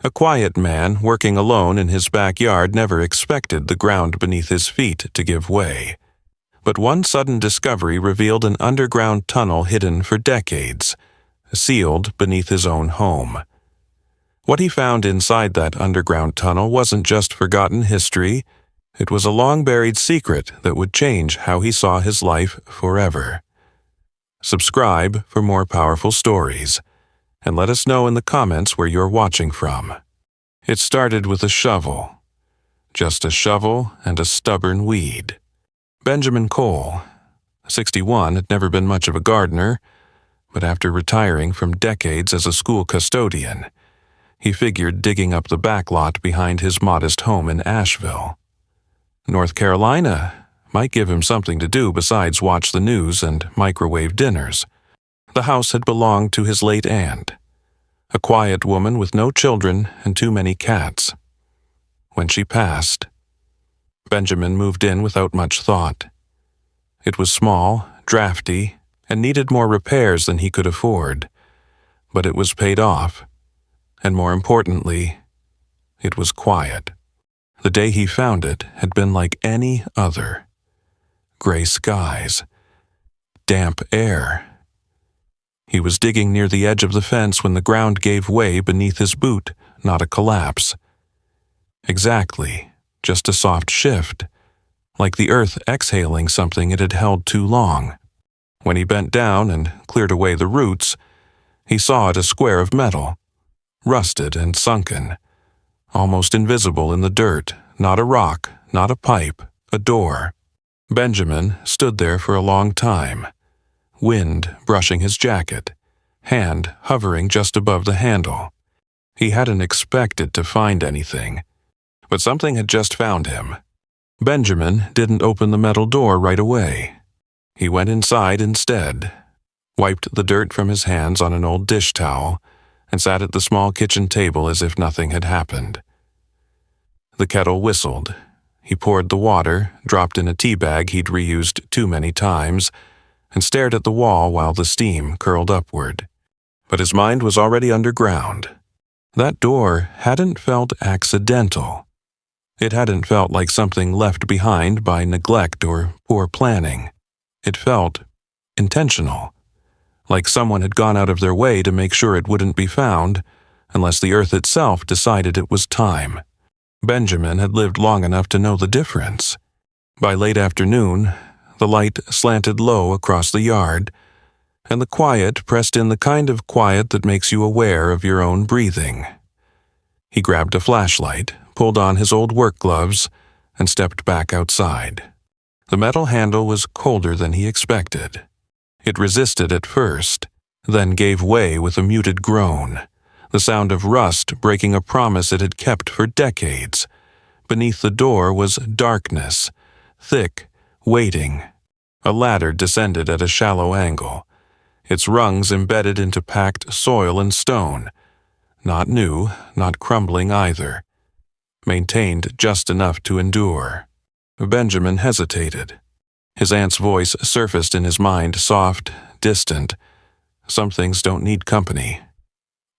A quiet man working alone in his backyard never expected the ground beneath his feet to give way. But one sudden discovery revealed an underground tunnel hidden for decades, sealed beneath his own home. What he found inside that underground tunnel wasn't just forgotten history, it was a long-buried secret that would change how he saw his life forever. Subscribe for more powerful stories, and let us know in the comments where you're watching from. It started with a shovel. Just a shovel and a stubborn weed. Benjamin Cole, 61, had never been much of a gardener, but after retiring from decades as a school custodian, he figured digging up the back lot behind his modest home in Asheville, North Carolina, might give him something to do besides watch the news and microwave dinners. The house had belonged to his late aunt, a quiet woman with no children and too many cats. When she passed, Benjamin moved in without much thought. It was small, drafty, and needed more repairs than he could afford, but it was paid off, and more importantly, it was quiet. The day he found it had been like any other. Gray skies, damp air. He was digging near the edge of the fence when the ground gave way beneath his boot, not a collapse. Exactly, just a soft shift, like the earth exhaling something it had held too long. When he bent down and cleared away the roots, he saw it a square of metal, rusted and sunken, almost invisible in the dirt, not a rock, not a pipe, a door. Benjamin stood there for a long time, wind brushing his jacket, hand hovering just above the handle. He hadn't expected to find anything, but something had just found him. Benjamin didn't open the metal door right away. He went inside instead, wiped the dirt from his hands on an old dish towel, and sat at the small kitchen table as if nothing had happened. The kettle whistled. He poured the water, dropped in a tea bag he'd reused too many times, and stared at the wall while the steam curled upward. But his mind was already underground. That door hadn't felt accidental. It hadn't felt like something left behind by neglect or poor planning. It felt intentional, like someone had gone out of their way to make sure it wouldn't be found, unless the earth itself decided it was time. Benjamin had lived long enough to know the difference. By late afternoon, the light slanted low across the yard, and the quiet pressed in the kind of quiet that makes you aware of your own breathing. He grabbed a flashlight, pulled on his old work gloves, and stepped back outside. The metal handle was colder than he expected. It resisted at first, then gave way with a muted groan, the sound of rust breaking a promise it had kept for decades. Beneath the door was darkness, thick, waiting. A ladder descended at a shallow angle, its rungs embedded into packed soil and stone. Not new, not crumbling either. Maintained just enough to endure. Benjamin hesitated. His aunt's voice surfaced in his mind, soft, distant. Some things don't need company.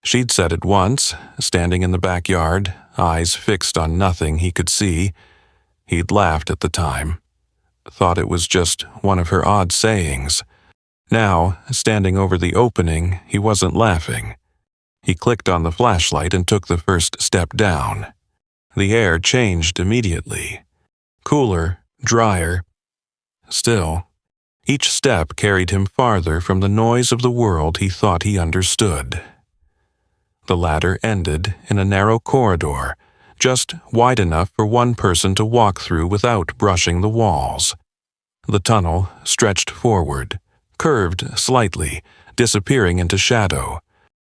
She'd said it once, standing in the backyard, eyes fixed on nothing he could see. He'd laughed at the time. Thought it was just one of her odd sayings. Now, standing over the opening, he wasn't laughing. He clicked on the flashlight and took the first step down. The air changed immediately. Cooler, drier. Still, each step carried him farther from the noise of the world he thought he understood. The ladder ended in a narrow corridor, just wide enough for one person to walk through without brushing the walls. The tunnel stretched forward, curved slightly, disappearing into shadow.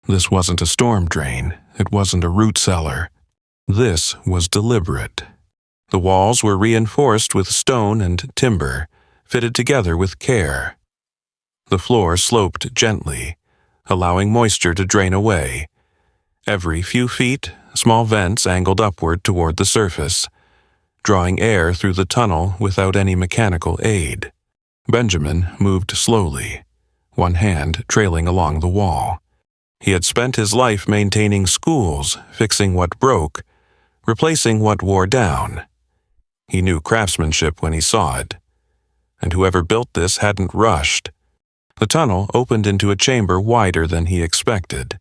This wasn't a storm drain. It wasn't a root cellar. This was deliberate. The walls were reinforced with stone and timber, fitted together with care. The floor sloped gently, allowing moisture to drain away. Every few feet, small vents angled upward toward the surface, drawing air through the tunnel without any mechanical aid. Benjamin moved slowly, one hand trailing along the wall. He had spent his life maintaining schools, fixing what broke, replacing what wore down. He knew craftsmanship when he saw it, and whoever built this hadn't rushed. The tunnel opened into a chamber wider than he expected.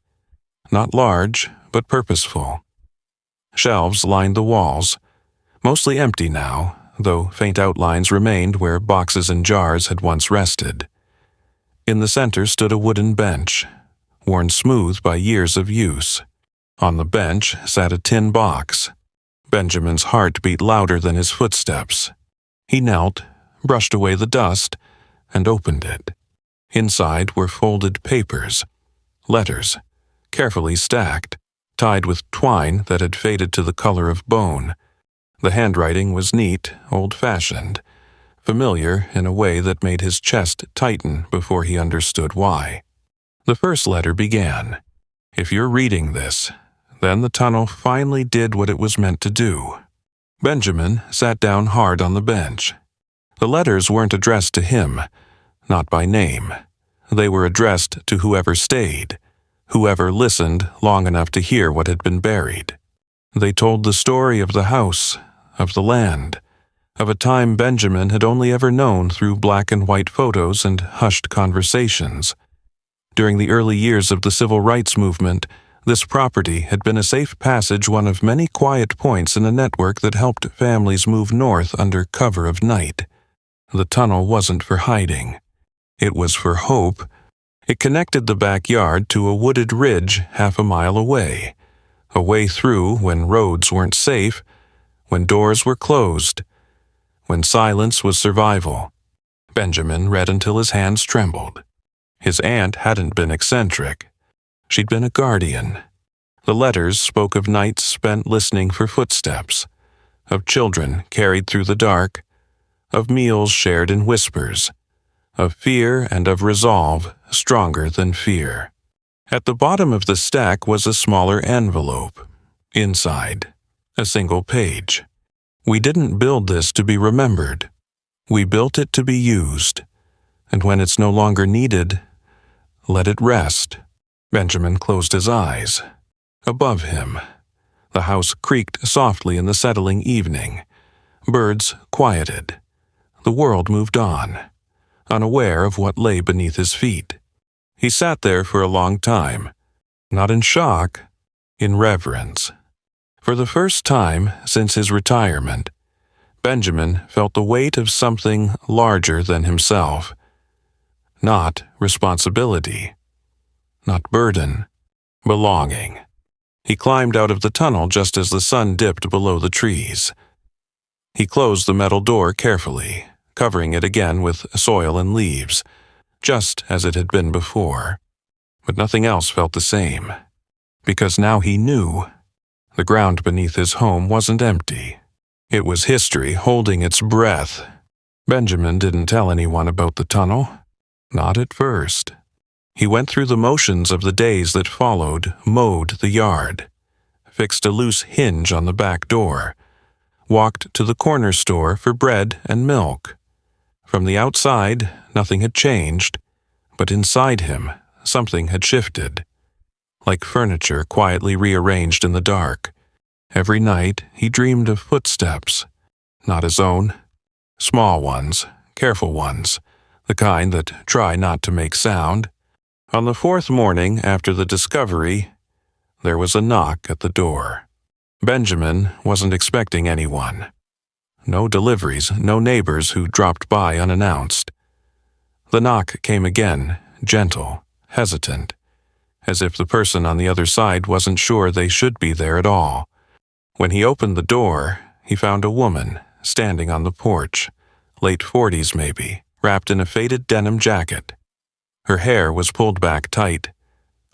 Not large, but purposeful. Shelves lined the walls, mostly empty now, though faint outlines remained where boxes and jars had once rested. In the center stood a wooden bench, worn smooth by years of use. On the bench sat a tin box. Benjamin's heart beat louder than his footsteps. He knelt, brushed away the dust, and opened it. Inside were folded papers, letters, carefully stacked, tied with twine that had faded to the color of bone. The handwriting was neat, old-fashioned, familiar in a way that made his chest tighten before he understood why. The first letter began, "If you're reading this, then the tunnel finally did what it was meant to do." Benjamin sat down hard on the bench. The letters weren't addressed to him, not by name. They were addressed to whoever stayed, whoever listened long enough to hear what had been buried. They told the story of the house, of the land, of a time Benjamin had only ever known through black and white photos and hushed conversations. During the early years of the civil rights movement, this property had been a safe passage, one of many quiet points in a network that helped families move north under cover of night. The tunnel wasn't for hiding. It was for hope. It connected the backyard to a wooded ridge half a mile away, a way through when roads weren't safe, when doors were closed, when silence was survival. Benjamin read until his hands trembled. His aunt hadn't been eccentric. She'd been a guardian. The letters spoke of nights spent listening for footsteps, of children carried through the dark, of meals shared in whispers, of fear and of resolve stronger than fear. At the bottom of the stack was a smaller envelope. Inside, a single page. "We didn't build this to be remembered. We built it to be used. And when it's no longer needed, let it rest." Benjamin closed his eyes. Above him, the house creaked softly in the settling evening. Birds quieted. The world moved on, unaware of what lay beneath his feet. He sat there for a long time, not in shock, in reverence. For the first time since his retirement, Benjamin felt the weight of something larger than himself. Not responsibility, not burden, belonging. He climbed out of the tunnel just as the sun dipped below the trees. He closed the metal door carefully, covering it again with soil and leaves, just as it had been before. But nothing else felt the same, because now he knew the ground beneath his home wasn't empty. It was history holding its breath. Benjamin didn't tell anyone about the tunnel, not at first. He went through the motions of the days that followed, mowed the yard, fixed a loose hinge on the back door, walked to the corner store for bread and milk. From the outside, nothing had changed, but inside him, something had shifted. Like furniture quietly rearranged in the dark. Every night he dreamed of footsteps, not his own. Small ones, careful ones, the kind that try not to make sound. On the fourth morning after the discovery, there was a knock at the door. Benjamin wasn't expecting anyone. No deliveries, no neighbors who dropped by unannounced. The knock came again, gentle, hesitant, as if the person on the other side wasn't sure they should be there at all. When he opened the door, he found a woman standing on the porch, late 40s maybe, wrapped in a faded denim jacket. Her hair was pulled back tight,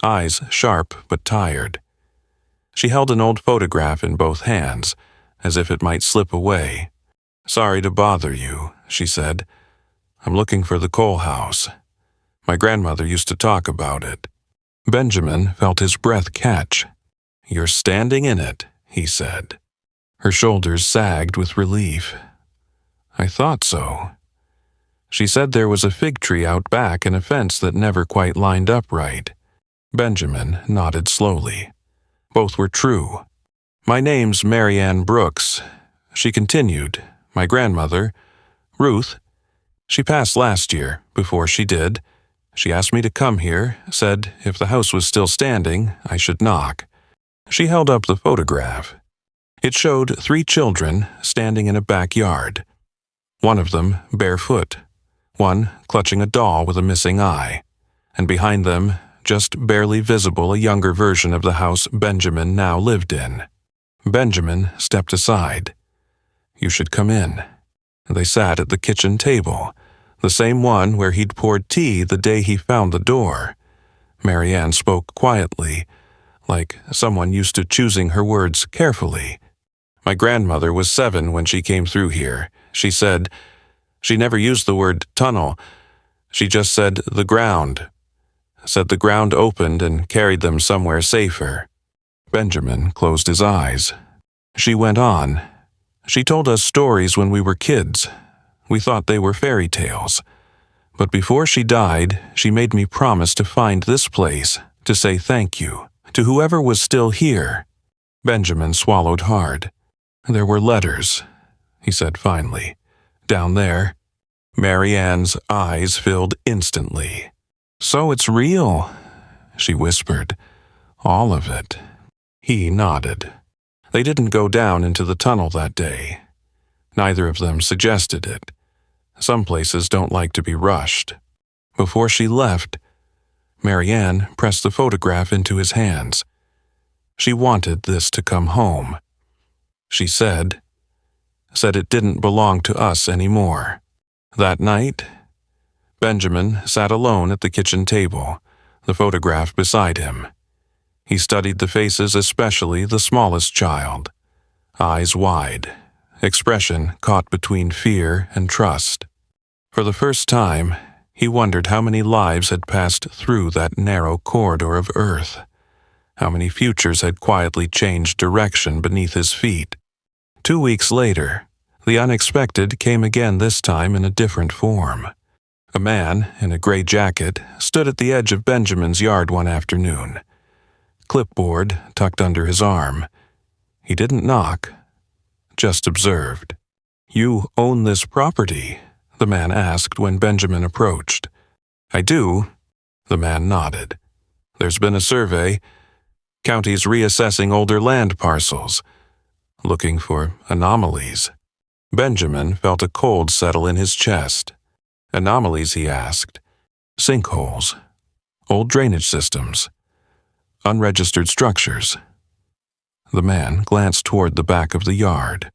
eyes sharp but tired. She held an old photograph in both hands, as if it might slip away. "Sorry to bother you," she said. "I'm looking for the coal house. My grandmother used to talk about it." Benjamin felt his breath catch. "You're standing in it," he said. Her shoulders sagged with relief. "I thought so." She said there was a fig tree out back and a fence that never quite lined up right. Benjamin nodded slowly. Both were true. "My name's Mary Ann Brooks," she continued. "My grandmother, Ruth, she passed last year. Before she did, she asked me to come here, said if the house was still standing, I should knock." She held up the photograph. It showed 3 children standing in a backyard. One of them barefoot, one clutching a doll with a missing eye, and behind them, just barely visible, a younger version of the house Benjamin now lived in. Benjamin stepped aside. "You should come in." They sat at the kitchen table, the same one where he'd poured tea the day he found the door. Mary Ann spoke quietly, like someone used to choosing her words carefully. "My grandmother was 7 when she came through here," she said. "She never used the word tunnel. She just said the ground. Said the ground opened and carried them somewhere safer." Benjamin closed his eyes. She went on. "She told us stories when we were kids. We thought they were fairy tales. But before she died, she made me promise to find this place, to say thank you, to whoever was still here." Benjamin swallowed hard. "There were letters," he said finally. "Down there." Mary Ann's eyes filled instantly. "So it's real," she whispered. "All of it." He nodded. They didn't go down into the tunnel that day. Neither of them suggested it. Some places don't like to be rushed. Before she left, Mary Ann pressed the photograph into his hands. She wanted this to come home. She said it didn't belong to us anymore. That night, Benjamin sat alone at the kitchen table, the photograph beside him. He studied the faces, especially the smallest child. Eyes wide, expression caught between fear and trust. For the first time, he wondered how many lives had passed through that narrow corridor of earth. How many futures had quietly changed direction beneath his feet. 2 weeks later, the unexpected came again, this time in a different form. A man in a gray jacket stood at the edge of Benjamin's yard one afternoon. Clipboard tucked under his arm. He didn't knock, just observed. "You own this property?" the man asked when Benjamin approached. "I do," the man nodded. "There's been a survey. County's reassessing older land parcels, looking for anomalies." Benjamin felt a cold settle in his chest. "Anomalies?" he asked. "Sinkholes, old drainage systems, unregistered structures." The man glanced toward the back of the yard,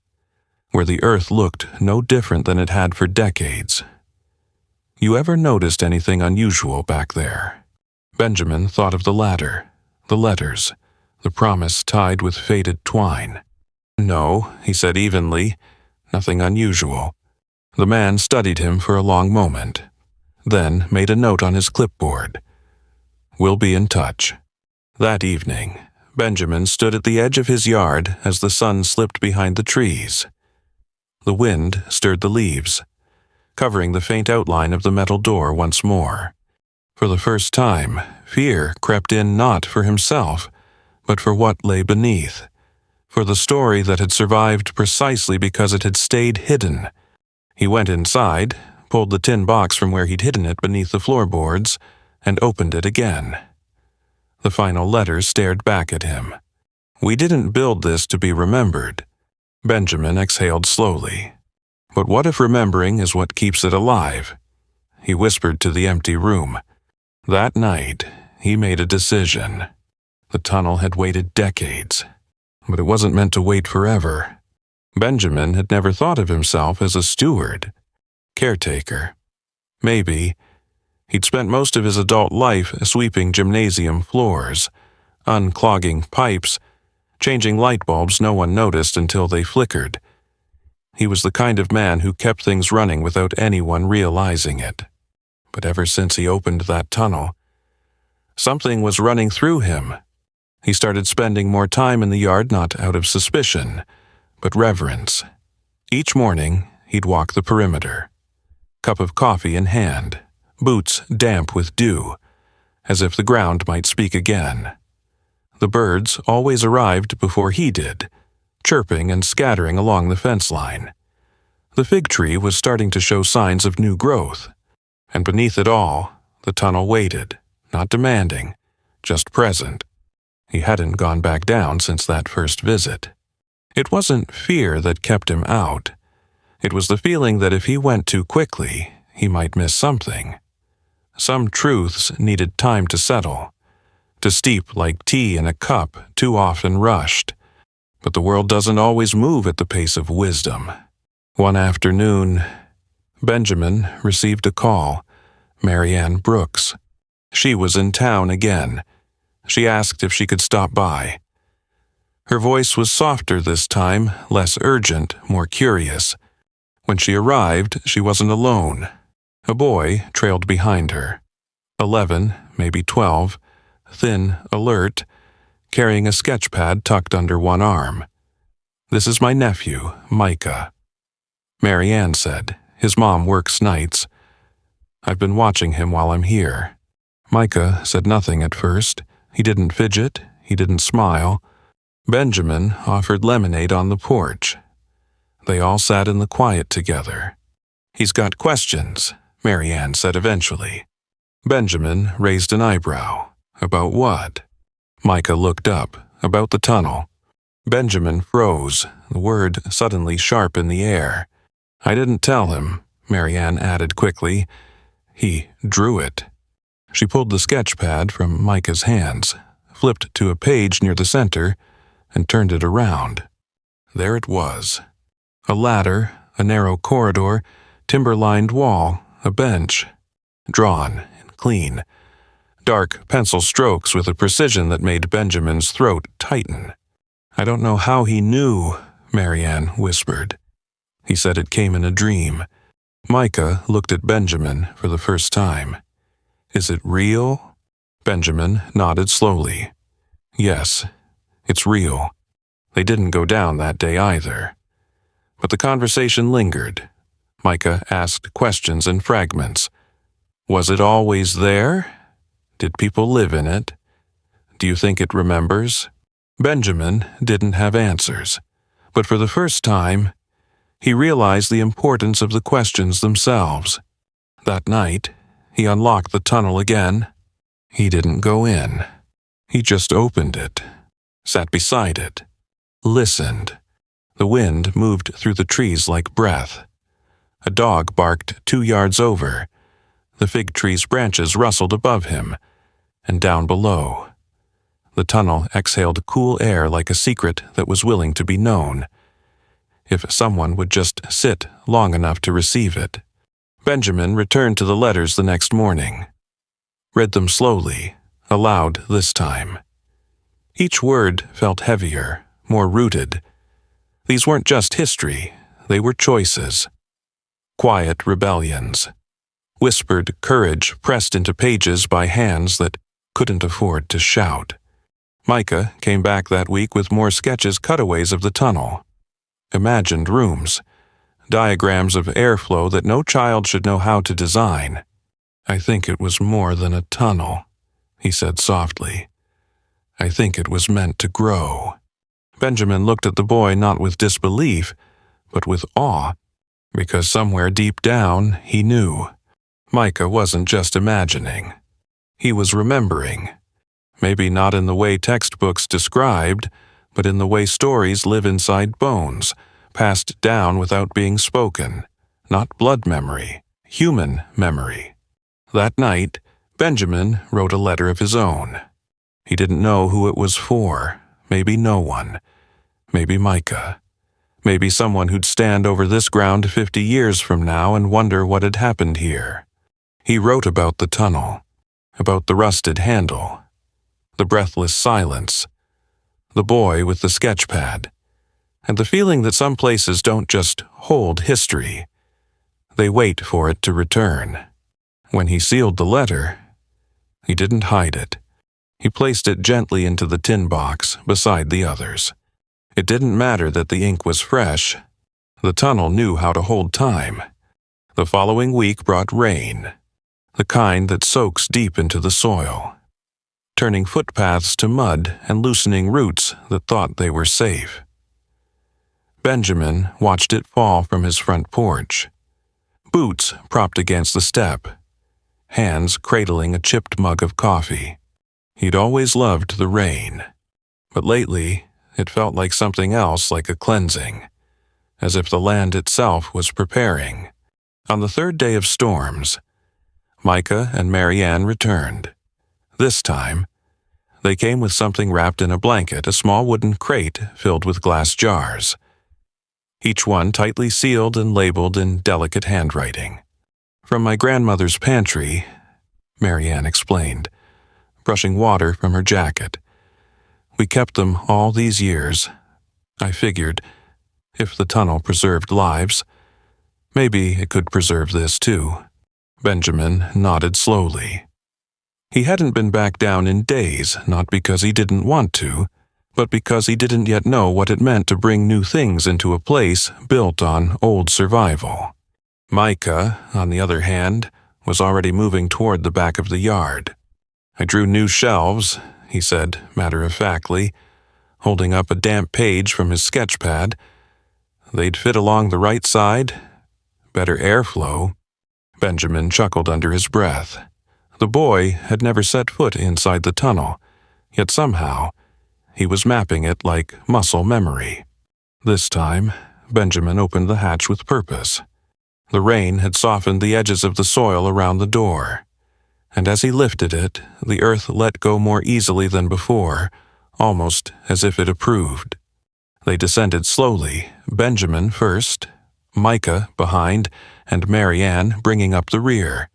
where the earth looked no different than it had for decades. "You ever noticed anything unusual back there?" Benjamin thought of the ladder, the letters, the promise tied with faded twine. "No," he said evenly, "nothing unusual." The man studied him for a long moment, then made a note on his clipboard. "We'll be in touch." That evening, Benjamin stood at the edge of his yard as the sun slipped behind the trees. The wind stirred the leaves, covering the faint outline of the metal door once more. For the first time, fear crept in, not for himself, but for what lay beneath, for the story that had survived precisely because it had stayed hidden. He went inside, pulled the tin box from where he'd hidden it beneath the floorboards, and opened it again. The final letter stared back at him. "We didn't build this to be remembered." Benjamin exhaled slowly. "But what if remembering is what keeps it alive?" He whispered to the empty room. That night, he made a decision. The tunnel had waited decades, but it wasn't meant to wait forever. Benjamin had never thought of himself as a steward, caretaker. Maybe he'd spent most of his adult life sweeping gymnasium floors, unclogging pipes, changing light bulbs no one noticed until they flickered. He was the kind of man who kept things running without anyone realizing it. But ever since he opened that tunnel, something was running through him. He started spending more time in the yard, not out of suspicion, but reverence. Each morning, he'd walk the perimeter, cup of coffee in hand, boots damp with dew, as if the ground might speak again. The birds always arrived before he did, chirping and scattering along the fence line. The fig tree was starting to show signs of new growth, and beneath it all, the tunnel waited, not demanding, just present. He hadn't gone back down since that first visit. It wasn't fear that kept him out. It was the feeling that if he went too quickly, he might miss something. Some truths needed time to settle, to steep like tea in a cup too often rushed. But the world doesn't always move at the pace of wisdom. One afternoon, Benjamin received a call. Marianne Brooks. She was in town again. She asked if she could stop by. Her voice was softer this time, less urgent, more curious. When she arrived, she wasn't alone. A boy trailed behind her. 11, maybe 12, thin, alert, carrying a sketch pad tucked under one arm. "This is my nephew, Micah." Marianne said, "His mom works nights. I've been watching him while I'm here." Micah said nothing at first. He didn't fidget. He didn't smile. Benjamin offered lemonade on the porch. They all sat in the quiet together. "He's got questions," Marianne said eventually. Benjamin raised an eyebrow. "About what?" Micah looked up. "About the tunnel." Benjamin froze, the word suddenly sharp in the air. "I didn't tell him," Marianne added quickly. "He drew it." She pulled the sketch pad from Micah's hands, flipped to a page near the center, and turned it around. There it was. A ladder, a narrow corridor, timber-lined wall, a bench. Drawn and clean. Dark pencil strokes with a precision that made Benjamin's throat tighten. "I don't know how he knew," Marianne whispered. He said it came in a dream. Micah looked at Benjamin for the first time. "Is it real?" Benjamin nodded slowly. "Yes, it's real." They didn't go down that day either. But the conversation lingered. Micah asked questions in fragments. Was it always there? Did people live in it? Do you think it remembers? Benjamin didn't have answers, but for the first time, he realized the importance of the questions themselves. That night, he unlocked the tunnel again. He didn't go in. He just opened it, sat beside it, listened. The wind moved through the trees like breath. A dog barked 2 yards over. The fig tree's branches rustled above him, and down below. The tunnel exhaled cool air like a secret that was willing to be known, if someone would just sit long enough to receive it. Benjamin returned to the letters the next morning. Read them slowly, aloud this time. Each word felt heavier, more rooted. These weren't just history, they were choices. Quiet rebellions. Whispered courage pressed into pages by hands that couldn't afford to shout. Micah came back that week with more sketches, cutaways of the tunnel. Imagined rooms. Diagrams of airflow that no child should know how to design. "I think it was more than a tunnel," he said softly. "I think it was meant to grow." Benjamin looked at the boy not with disbelief, but with awe, because somewhere deep down he knew. Micah wasn't just imagining. He was remembering. Maybe not in the way textbooks described, but in the way stories live inside bones, passed down without being spoken. Not blood memory, human memory. That night, Benjamin wrote a letter of his own. He didn't know who it was for. Maybe no one. Maybe Micah. Maybe someone who'd stand over this ground 50 years from now and wonder what had happened here. He wrote about the tunnel, about the rusted handle, the breathless silence, the boy with the sketch pad, and the feeling that some places don't just hold history. They wait for it to return. When he sealed the letter, he didn't hide it. He placed it gently into the tin box beside the others. It didn't matter that the ink was fresh. The tunnel knew how to hold time. The following week brought rain. the kind that soaks deep into the soil, turning footpaths to mud and loosening roots that thought they were safe. Benjamin watched it fall from his front porch, boots propped against the step, hands cradling a chipped mug of coffee. He'd always loved the rain, but lately it felt like something else, like a cleansing, as if the land itself was preparing. On the third day of storms, Micah and Marianne returned. This time, they came with something wrapped in a blanket, a small wooden crate filled with glass jars, each one tightly sealed and labeled in delicate handwriting. "From my grandmother's pantry," Marianne explained, brushing water from her jacket. "We kept them all these years. I figured, if the tunnel preserved lives, maybe it could preserve this too." Benjamin nodded slowly. He hadn't been back down in days, not because he didn't want to, but because he didn't yet know what it meant to bring new things into a place built on old survival. Micah, on the other hand, was already moving toward the back of the yard. "I drew new shelves," he said matter-of-factly, holding up a damp page from his sketch pad. "They'd fit along the right side. Better airflow." Benjamin chuckled under his breath. The boy had never set foot inside the tunnel, yet somehow he was mapping it like muscle memory. This time, Benjamin opened the hatch with purpose. The rain had softened the edges of the soil around the door, and as he lifted it, the earth let go more easily than before, almost as if it approved. They descended slowly, Benjamin first, Micah behind, and Marianne bringing up the rear.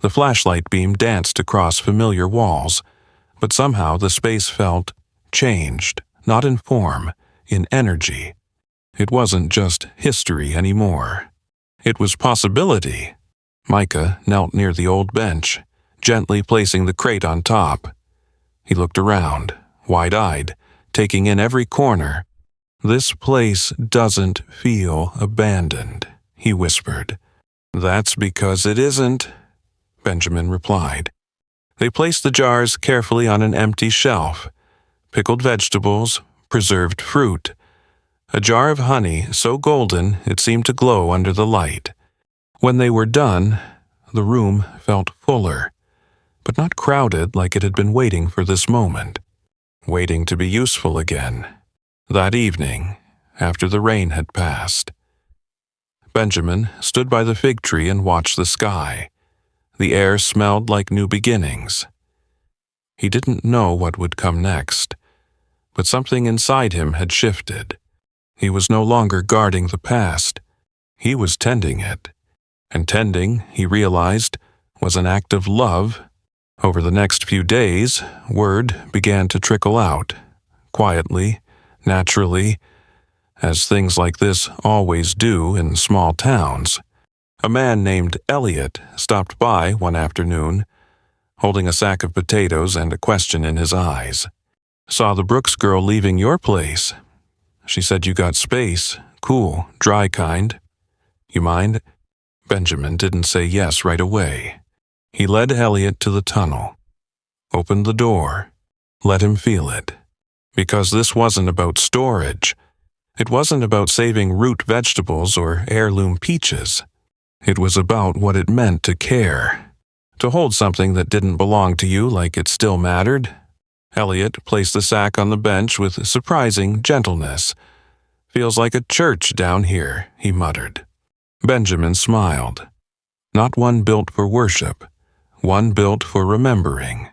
The flashlight beam danced across familiar walls, but somehow the space felt changed, not in form, in energy. It wasn't just history anymore. It was possibility. Micah knelt near the old bench, gently placing the crate on top. He looked around, wide-eyed, taking in every corner. "This place doesn't feel abandoned," he whispered. "That's because it isn't," Benjamin replied. They placed the jars carefully on an empty shelf. Pickled vegetables, preserved fruit, a jar of honey so golden it seemed to glow under the light. When they were done, the room felt fuller, but not crowded like it had been waiting for this moment, waiting to be useful again. That evening, after the rain had passed, Benjamin stood by the fig tree and watched the sky. The air smelled like new beginnings. He didn't know what would come next, but something inside him had shifted. He was no longer guarding the past. He was tending it. And tending, he realized, was an act of love. Over the next few days, word began to trickle out, quietly, naturally, as things like this always do in small towns. A man named Elliot stopped by one afternoon, holding a sack of potatoes and a question in his eyes. "Saw the Brooks girl leaving your place. She said you got space, cool, dry kind. You mind?" Benjamin didn't say yes right away. He led Elliot to the tunnel, opened the door, let him feel it. Because this wasn't about storage. It wasn't about saving root vegetables or heirloom peaches. It was about what it meant to care, to hold something that didn't belong to you like it still mattered. Elliot placed the sack on the bench with surprising gentleness. "Feels like a church down here," he muttered. Benjamin smiled. Not one built for worship, one built for remembering.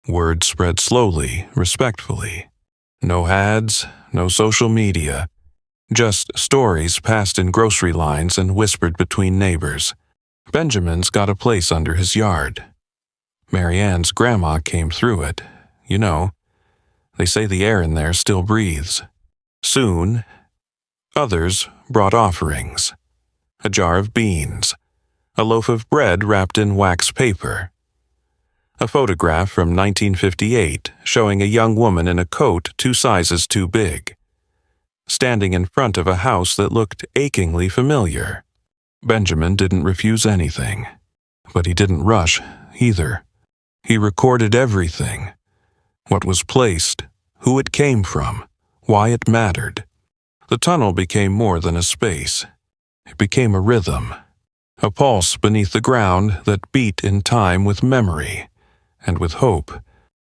Word spread slowly, respectfully. No ads, no social media. Just stories passed in grocery lines and whispered between neighbors. Benjamin's got a place under his yard. Marianne's grandma came through it. You know, they say the air in there still breathes. Soon, others brought offerings. A jar of beans, a loaf of bread wrapped in wax paper, a photograph from 1958 showing a young woman in a coat 2 sizes too big, standing in front of a house that looked achingly familiar. Benjamin didn't refuse anything. But he didn't rush, either. He recorded everything. What was placed, who it came from, why it mattered. The tunnel became more than a space. It became a rhythm, a pulse beneath the ground that beat in time with memory and with hope.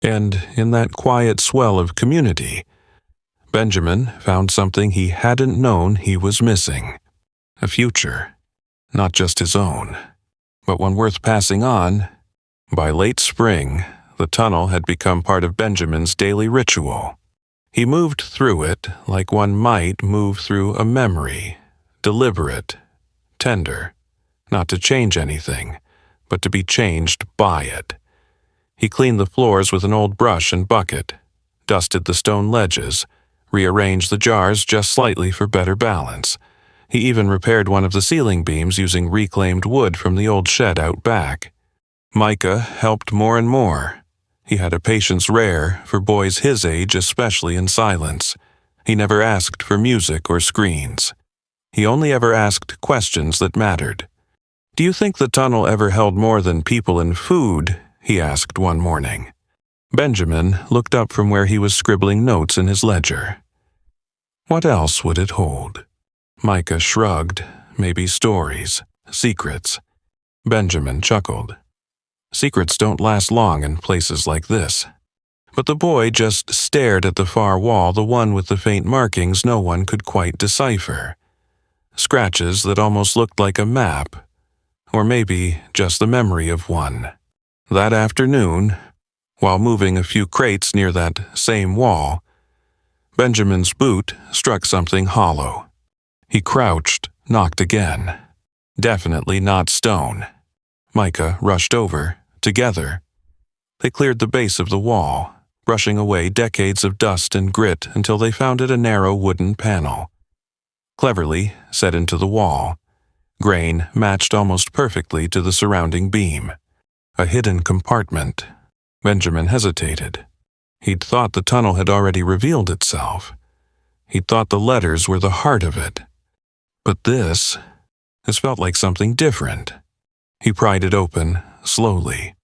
And in that quiet swell of community, Benjamin found something he hadn't known he was missing. A future, not just his own, but one worth passing on. By late spring, the tunnel had become part of Benjamin's daily ritual. He moved through it like one might move through a memory, deliberate, tender, not to change anything, but to be changed by it. He cleaned the floors with an old brush and bucket, dusted the stone ledges, rearranged the jars just slightly for better balance. He even repaired one of the ceiling beams using reclaimed wood from the old shed out back. Micah helped more and more. He had a patience rare for boys his age, especially in silence. He never asked for music or screens. He only ever asked questions that mattered. "Do you think the tunnel ever held more than people and food?" he asked one morning. Benjamin looked up from where he was scribbling notes in his ledger. What else would it hold? Micah shrugged. Maybe stories, secrets. Benjamin chuckled. Secrets don't last long in places like this. But the boy just stared at the far wall, the one with the faint markings no one could quite decipher. Scratches that almost looked like a map, or maybe just the memory of one. That afternoon, while moving a few crates near that same wall, Benjamin's boot struck something hollow. He crouched, knocked again. Definitely not stone. Micah rushed over, together. They cleared the base of the wall, brushing away decades of dust and grit until they found it a narrow wooden panel. Cleverly set into the wall, grain matched almost perfectly to the surrounding beam. A hidden compartment. Benjamin hesitated. He'd thought the tunnel had already revealed itself. He'd thought the letters were the heart of it. But this felt like something different. He pried it open, slowly.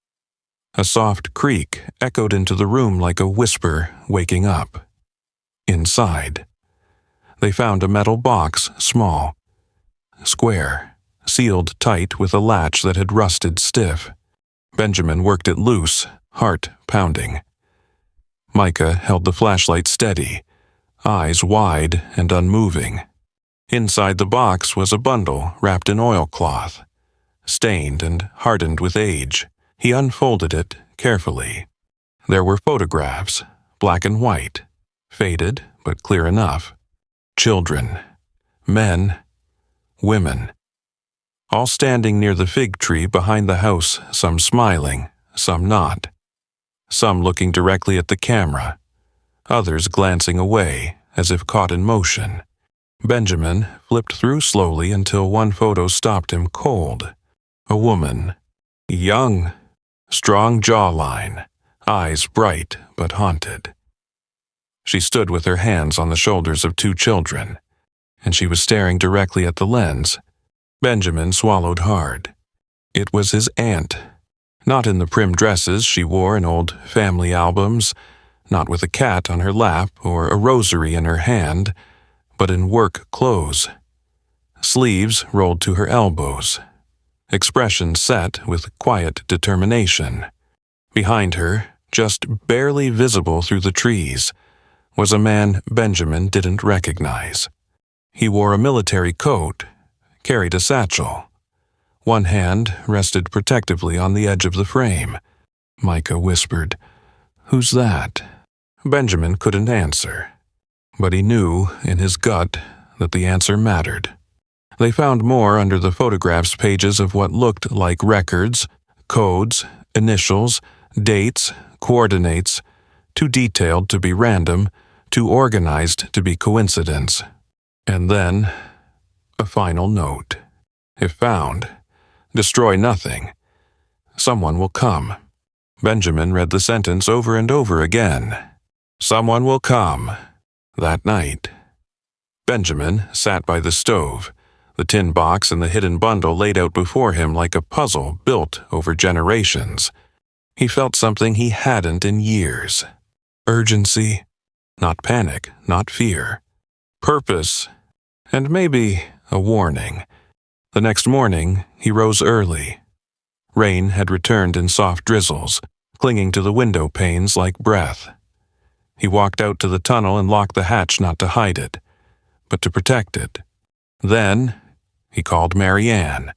A soft creak echoed into the room like a whisper waking up. Inside, they found a metal box, small, square, sealed tight with a latch that had rusted stiff. Benjamin worked it loose, heart pounding. Micah held the flashlight steady, eyes wide and unmoving. Inside the box was a bundle wrapped in oilcloth, stained and hardened with age. He unfolded it carefully. There were photographs, black and white, faded but clear enough. Children, men, women, all standing near the fig tree behind the house, some smiling, some not. Some looking directly at the camera, others glancing away as if caught in motion. Benjamin flipped through slowly until one photo stopped him cold. A woman, young, strong jawline, eyes bright but haunted. She stood with her hands on the shoulders of two children, and she was staring directly at the lens. Benjamin swallowed hard. It was his aunt. Not in the prim dresses she wore in old family albums, not with a cat on her lap or a rosary in her hand, but in work clothes. Sleeves rolled to her elbows. Expression set with quiet determination. Behind her, just barely visible through the trees, was a man Benjamin didn't recognize. He wore a military coat, carried a satchel. One hand rested protectively on the edge of the frame. Micah whispered, "Who's that?" Benjamin couldn't answer, but he knew in his gut that the answer mattered. They found more under the photographs pages of what looked like records, codes, initials, dates, coordinates, too detailed to be random, too organized to be coincidence. And then, a final note. If found, destroy nothing. Someone will come. Benjamin read the sentence over and over again. Someone will come. That night. Benjamin sat by the stove, the tin box and the hidden bundle laid out before him like a puzzle built over generations. He felt something he hadn't in years. Urgency, not panic, not fear. Purpose, and maybe a warning. The next morning, he rose early. Rain had returned in soft drizzles, clinging to the window panes like breath. He walked out to the tunnel and locked the hatch not to hide it, but to protect it. Then, he called Mary Ann.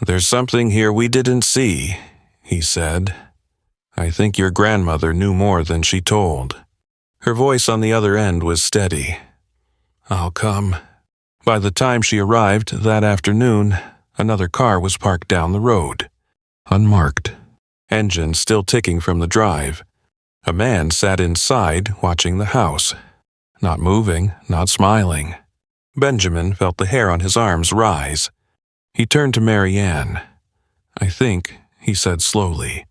"There's something here we didn't see," he said. "I think your grandmother knew more than she told." Her voice on the other end was steady. "I'll come." By the time she arrived that afternoon, another car was parked down the road. Unmarked. Engine still ticking from the drive. A man sat inside watching the house. Not moving, not smiling. Benjamin felt the hair on his arms rise. He turned to Mary Ann. "I think," he said slowly,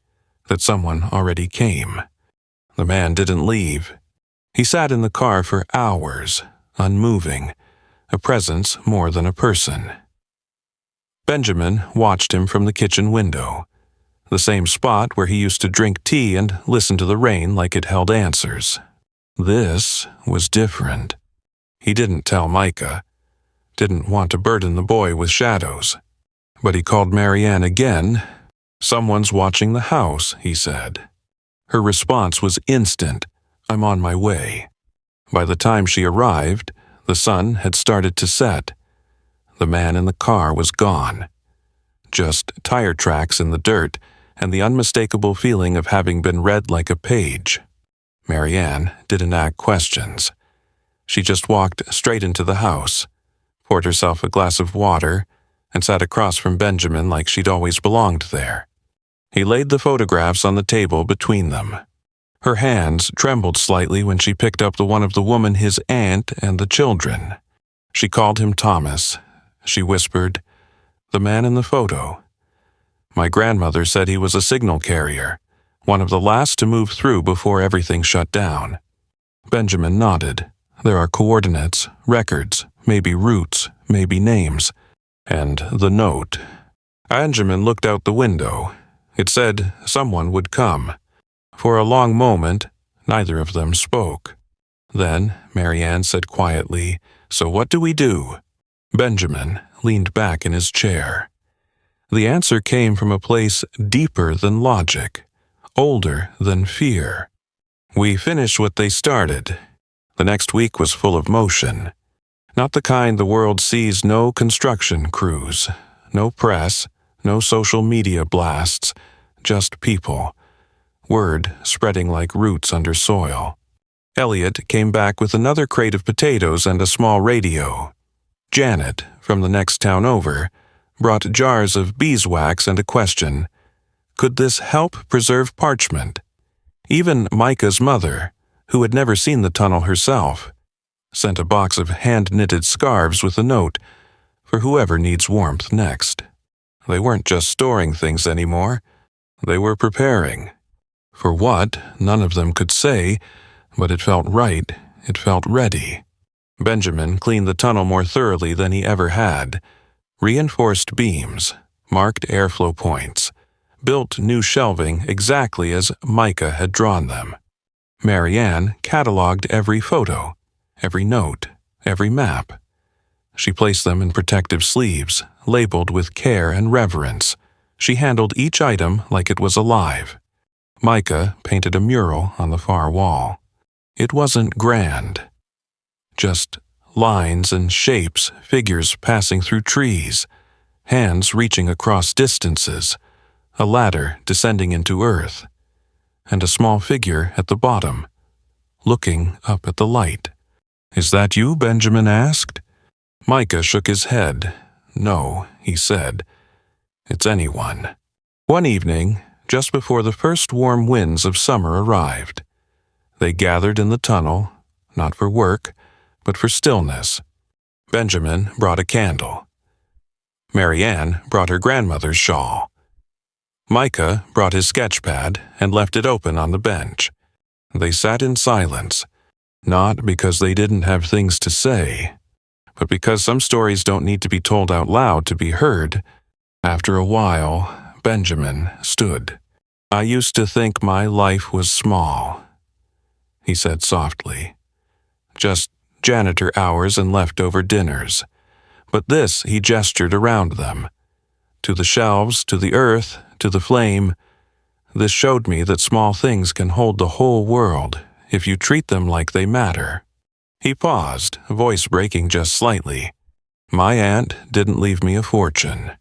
"that someone already came." The man didn't leave. He sat in the car for hours, unmoving, a presence more than a person. Benjamin watched him from the kitchen window, the same spot where he used to drink tea and listen to the rain like it held answers. This was different. He didn't tell Micah, didn't want to burden the boy with shadows. But he called Mary Ann again. "Someone's watching the house," he said. Her response was instant. "I'm on my way." By the time she arrived, the sun had started to set. The man in the car was gone. Just tire tracks in the dirt and the unmistakable feeling of having been read like a page. Mary Ann didn't ask questions. She just walked straight into the house, poured herself a glass of water, and sat across from Benjamin like she'd always belonged there. He laid the photographs on the table between them. Her hands trembled slightly when she picked up the one of the woman, his aunt, and the children. She called him Thomas. She whispered, "The man in the photo. My grandmother said he was a signal carrier, one of the last to move through before everything shut down." Benjamin nodded. "There are coordinates, records, maybe routes, maybe names. And the note." Benjamin looked out the window. It said someone would come. For a long moment, neither of them spoke. Then Mary Ann said quietly, "So what do we do?" Benjamin leaned back in his chair. The answer came from a place deeper than logic, older than fear. "We finish what they started." The next week was full of motion. Not the kind the world sees. No construction crews, no press, no social media blasts, just people. Word spreading like roots under soil. Elliot came back with another crate of potatoes and a small radio. Janet, from the next town over, brought jars of beeswax and a question. Could this help preserve parchment? Even Micah's mother, who had never seen the tunnel herself, sent a box of hand-knitted scarves with a note, for whoever needs warmth next. They weren't just storing things anymore. They were preparing. For what, none of them could say, but it felt right, it felt ready. Benjamin cleaned the tunnel more thoroughly than he ever had. Reinforced beams, marked airflow points, built new shelving exactly as Micah had drawn them. Mary Ann cataloged every photo, every note, every map. She placed them in protective sleeves, labeled with care and reverence. She handled each item like it was alive. Micah painted a mural on the far wall. It wasn't grand. Just lines and shapes, figures passing through trees, hands reaching across distances, a ladder descending into earth, and a small figure at the bottom, looking up at the light. "Is that you?" Benjamin asked. Micah shook his head. "No," he said. "It's anyone." One evening, just before the first warm winds of summer arrived, they gathered in the tunnel, not for work, but for stillness. Benjamin brought a candle. Mary Ann brought her grandmother's shawl. Micah brought his sketch pad and left it open on the bench. They sat in silence, not because they didn't have things to say, But because some stories don't need to be told out loud to be heard, after a while, Benjamin stood. "I used to think my life was small," he said softly. "Just janitor hours and leftover dinners. But this," he gestured around them. "To the shelves, to the earth, to the flame. This showed me that small things can hold the whole world if you treat them like they matter." He paused, voice breaking just slightly. "My aunt didn't leave me a fortune.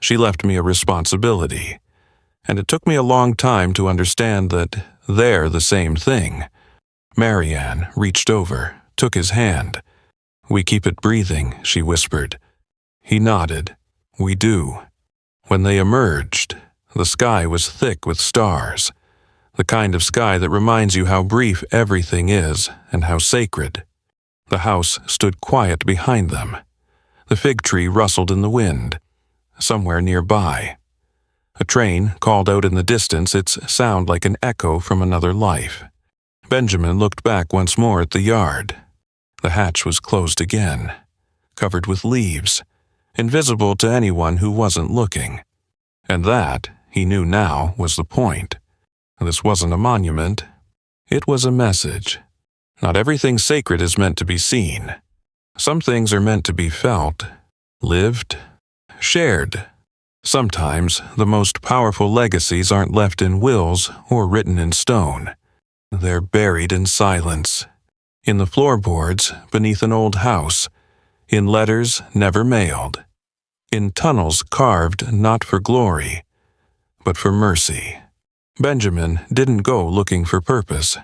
She left me a responsibility. And it took me a long time to understand that they're the same thing." Marianne reached over, took his hand. "We keep it breathing," she whispered. He nodded. "We do." When they emerged, the sky was thick with stars, the kind of sky that reminds you how brief everything is and how sacred. The house stood quiet behind them. The fig tree rustled in the wind. Somewhere nearby, a train called out in the distance, its sound like an echo from another life. Benjamin looked back once more at the yard. The hatch was closed again, covered with leaves, invisible to anyone who wasn't looking. And that, he knew now, was the point. This wasn't a monument. It was a message. Not everything sacred is meant to be seen. Some things are meant to be felt, lived, shared. Sometimes the most powerful legacies aren't left in wills or written in stone. They're buried in silence, in the floorboards beneath an old house, in letters never mailed, in tunnels carved not for glory, but for mercy. Benjamin didn't go looking for purpose.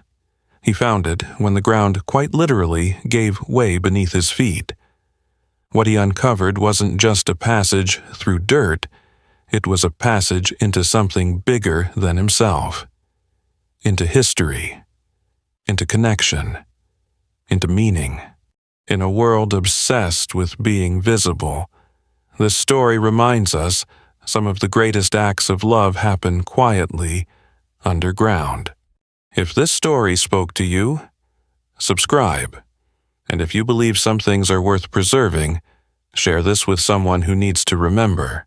He found it when the ground quite literally gave way beneath his feet. What he uncovered wasn't just a passage through dirt, it was a passage into something bigger than himself. Into history, into connection, into meaning. In a world obsessed with being visible, this story reminds us some of the greatest acts of love happen quietly, underground. If this story spoke to you, subscribe. And if you believe some things are worth preserving, share this with someone who needs to remember.